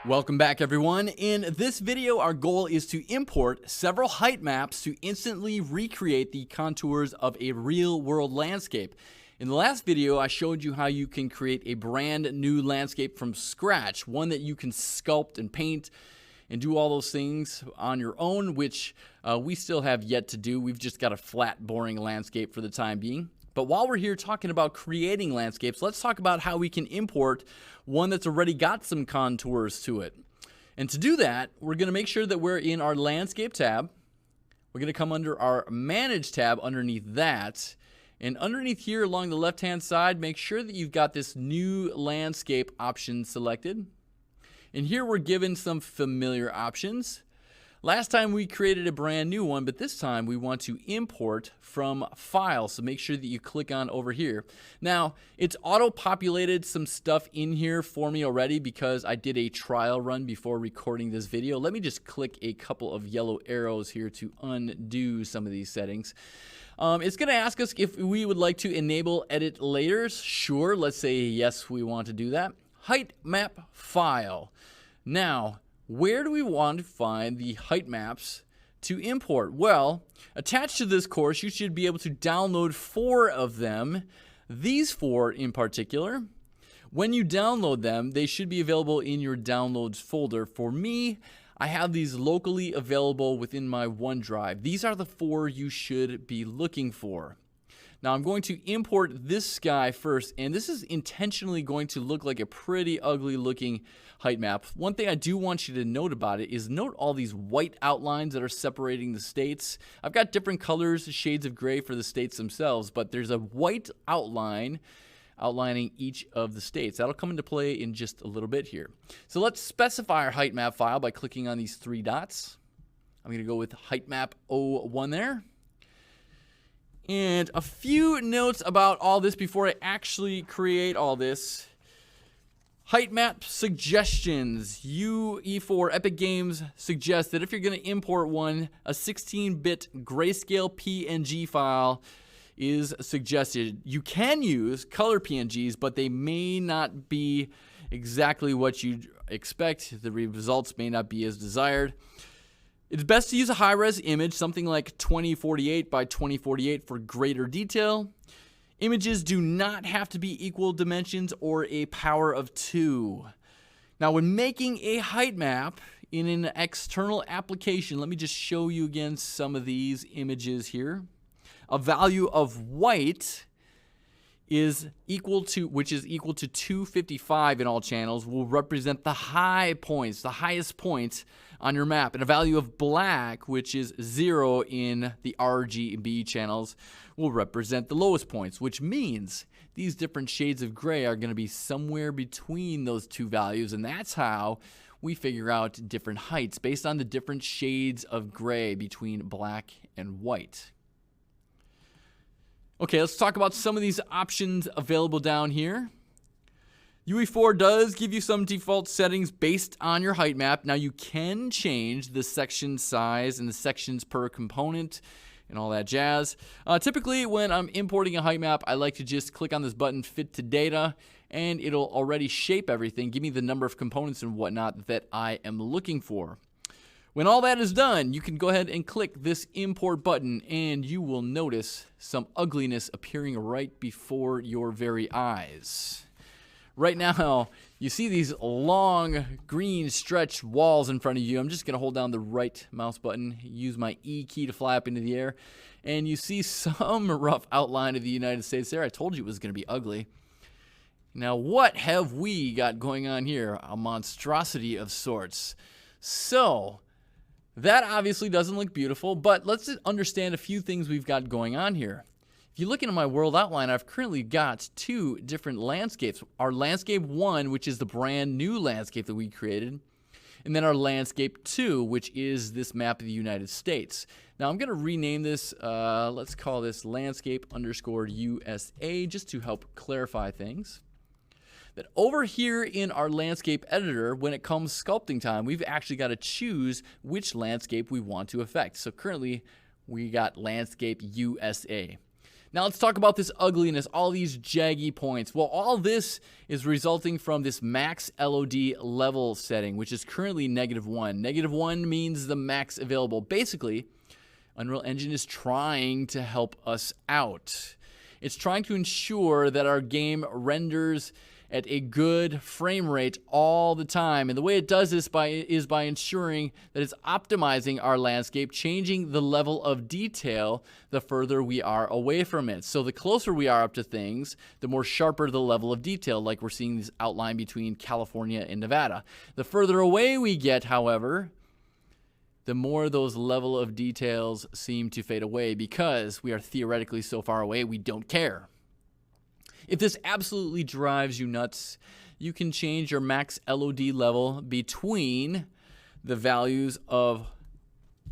Welcome back, everyone. In this video, our goal is to import several height maps to instantly recreate the contours of a real-world landscape. In the last video, I showed you how you can create a brand new landscape from scratch, one that you can sculpt and paint and do all those things on your own, which we still have yet to do. We've just got a flat, boring landscape for the time being. But while we're here talking about creating landscapes, let's talk about how we can import one that's already got some contours to it. And to do that, we're going to make sure that we're in our Landscape tab. We're going to come under our Manage tab underneath that. And underneath here along the left-hand side, make sure that you've got this New Landscape option selected. And here we're given some familiar options. Last time we created a brand new one, but this time we want to import from File, so make sure that you click on over here. Now, it's auto-populated some stuff in here for me already because I did a trial run before recording this video. Let me just click a couple of yellow arrows here to undo some of these settings. It's going to ask us if we would like to enable edit layers. Sure, let's say yes, we want to do that. Height map file. Now, where do we want to find the height maps to import? Well, attached to this course, you should be able to download 4 of them. These 4 in particular. When you download them, they should be available in your downloads folder. For me, I have these locally available within my OneDrive. These are the 4 you should be looking for. Now I'm going to import this guy first, and this is intentionally going to look like a pretty ugly looking height map. One thing I do want you to note about it is note all these white outlines that are separating the states. I've got different colors, shades of gray for the states themselves, but there's a white outline outlining each of the states. That'll come into play in just a little bit here. So let's specify our height map file by clicking on these 3 dots. I'm going to go with height map 01 there. And a few notes about all this before I actually create all this. Height map suggestions. UE4 Epic Games suggests that if you're going to import one, a 16-bit grayscale PNG file is suggested. You can use color PNGs, but they may not be exactly what you expect. The results may not be as desired. It's best to use a high-res image, something like 2048 by 2048 for greater detail. Images do not have to be equal dimensions or a power of 2. Now, when making a height map in an external application, let me just show you again some of these images here. A value of white is equal to, which is equal to 255 in all channels, will represent the high points, the highest points on your map. And a value of black, which is 0 in the RGB channels, will represent the lowest points, which means these different shades of gray are going to be somewhere between those two values. And that's how we figure out different heights based on the different shades of gray between black and white. Okay, let's talk about some of these options available down here. UE4 does give you some default settings based on your height map. Now you can change the section size and the sections per component and all that jazz. Typically when I'm importing a height map, I like to just click on this button, Fit to Data, and it'll already shape everything, give me the number of components and whatnot that I am looking for. When all that is done, you can go ahead and click this import button and you will notice some ugliness appearing right before your very eyes. Right now, you see these long green stretched walls in front of you. I'm just going to hold down the right mouse button, use my E key to fly up into the air, and you see some rough outline of the United States there. I told you it was going to be ugly. Now, what have we got going on here? A monstrosity of sorts. So, that obviously doesn't look beautiful, but let's understand a few things we've got going on here. If you look into my world outline, I've currently got 2 different landscapes. Our Landscape 1, which is the brand new landscape that we created, and then our Landscape 2, which is this map of the United States. Now I'm going to rename this, let's call this Landscape_USA, just to help clarify things. That over here in our landscape editor, when it comes sculpting time, we've actually got to choose which landscape we want to affect. So currently, we got Landscape USA. Now let's talk about this ugliness, all these jaggy points. Well, all this is resulting from this max LOD level setting, which is currently -1. -1 means the max available. Basically, Unreal Engine is trying to help us out. It's trying to ensure that our game renders at a good frame rate all the time. And the way it does this is by ensuring that it's optimizing our landscape, changing the level of detail the further we are away from it. So the closer we are up to things, the more sharper the level of detail, like we're seeing this outline between California and Nevada. The further away we get, however, the more those level of details seem to fade away because we are theoretically so far away we don't care. If this absolutely drives you nuts, you can change your max LOD level between the values of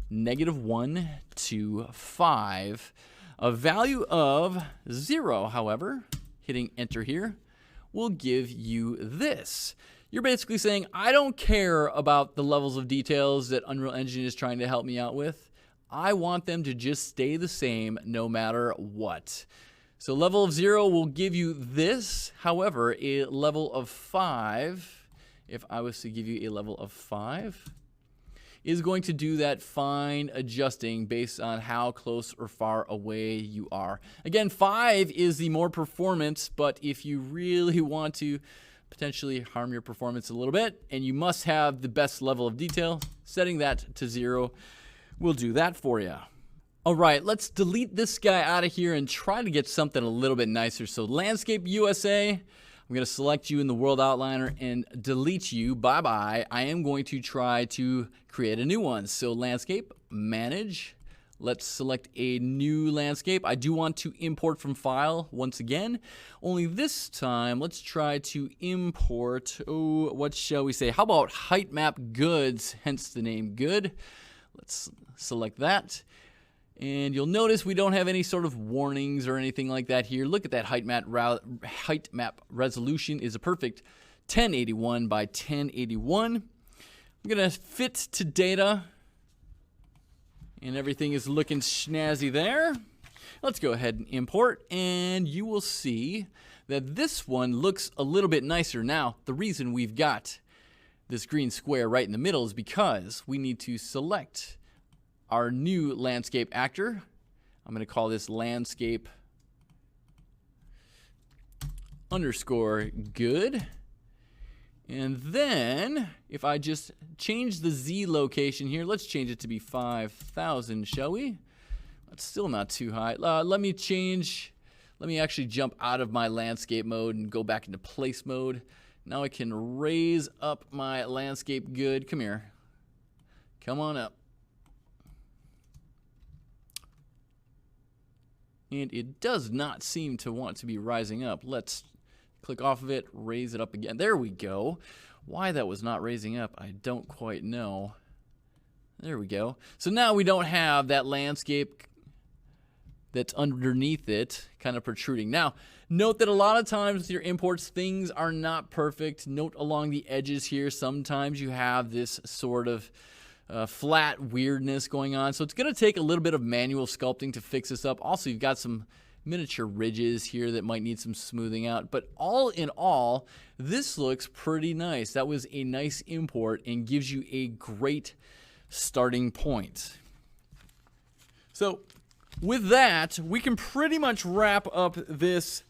-1 to 5. A value of 0, however, hitting enter here, will give you this. You're basically saying, I don't care about the levels of details that Unreal Engine is trying to help me out with. I want them to just stay the same no matter what. So level of 0 will give you this. However, a level of 5, if I was to give you a level of 5, is going to do that fine adjusting based on how close or far away you are. Again, 5 is the more performance, but if you really want to potentially harm your performance a little bit, and you must have the best level of detail, setting that to 0 will do that for you. All right, let's delete this guy out of here and try to get something a little bit nicer. So Landscape USA, I'm going to select you in the World Outliner and delete you. Bye-bye. I am going to try to create a new one. So Landscape, Manage. Let's select a new landscape. I do want to import from File once again. Only this time, let's try to import, what shall we say? How about Height Map Goods, hence the name Good. Let's select that. And you'll notice we don't have any sort of warnings or anything like that here. Look at that height map resolution is a perfect 1081 by 1081. I'm going to fit to data. And everything is looking snazzy there. Let's go ahead and import. And you will see that this one looks a little bit nicer. Now, the reason we've got this green square right in the middle is because we need to select our new landscape actor. I'm going to call this landscape _ good. And then if I just change the Z location here, let's change it to be 5,000, shall we? That's still not too high. Let me actually jump out of my landscape mode and go back into place mode. Now I can raise up my landscape good. Come here. Come on up. And it does not seem to want to be rising up. Let's click off of it, raise it up again. There we go. Why that was not raising up, I don't quite know. There we go. So now we don't have that landscape that's underneath it kind of protruding. Now, note that a lot of times with your imports, things are not perfect. Note along the edges here, sometimes you have this sort of flat weirdness going on. So it's going to take a little bit of manual sculpting to fix this up. Also, you've got some miniature ridges here that might need some smoothing out. But all in all, this looks pretty nice. That was a nice import and gives you a great starting point. So with that, we can pretty much wrap up this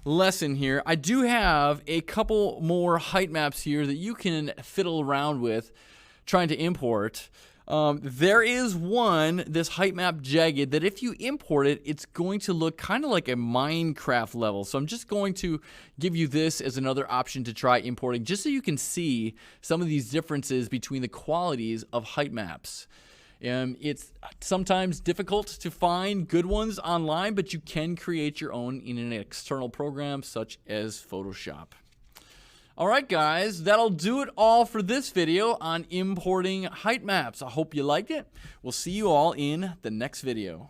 lesson here. I do have a couple more height maps here that you can fiddle around with trying to import. There is one, this height map jagged, that if you import it, it's going to look kind of like a Minecraft level. So I'm just going to give you this as another option to try importing, just so you can see some of these differences between the qualities of height maps. It's sometimes difficult to find good ones online, but you can create your own in an external program such as Photoshop. All right, guys, that'll do it all for this video on importing height maps. I hope you liked it. We'll see you all in the next video.